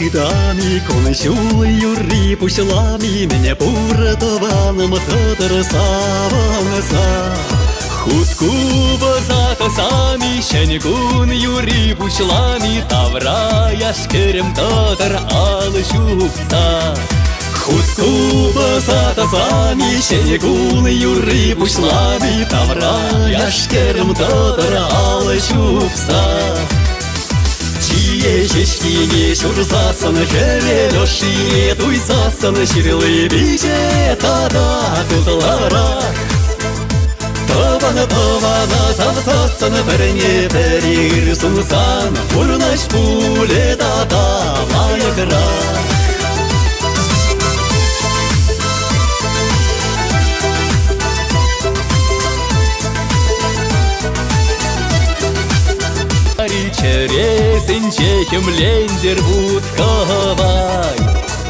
дами, кончулою ріпучлами, мене пуртованим татарсаванса. Хутку бозато самі, щенькунью ріпучлами, тавра яшкирем татар алчупса. Хутку бозато самі, щенькунью ріпучлами, тавра яшкирем татар алчупса. Чие чешкине шурзасан, хевелеши, туйсасан, ширлы биче, тада тутлара. Тована завсасан, перне перир сунсан, урнаш пуле тата маякра. Чересин чехим лендер будковай.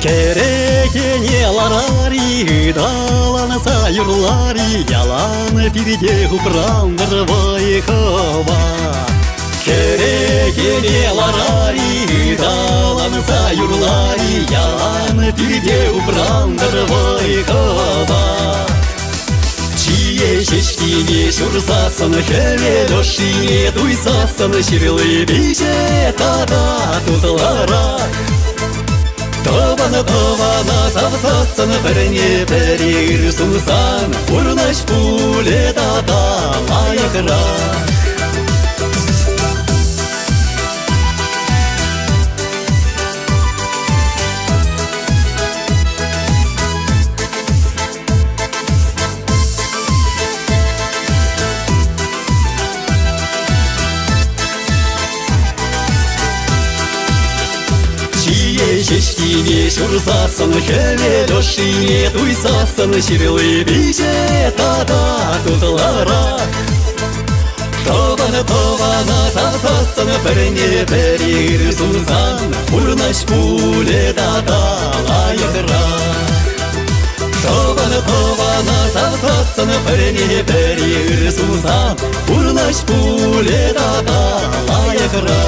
Керекене ларари, далан сайурлари, ялан передеху прандровой хова. Керекене ларари, далан сайурлари, ялан передеху прандровой хова. Чие чешкине шурзасан, хевелеши, туйсасан, ширлы биче, тада тутлара. Тована завсасан, перне перир сунсан, урнаш пуле тата маякра. Чешкине шурзасан, хевелеши, туйсасан, ширлы биче, тада тутлара. Тована завсасан, перне перир сунсан, урнаш пуле тата маякра. Тована завсасан, перне перир сунсан, урнаш пуле тата маякра.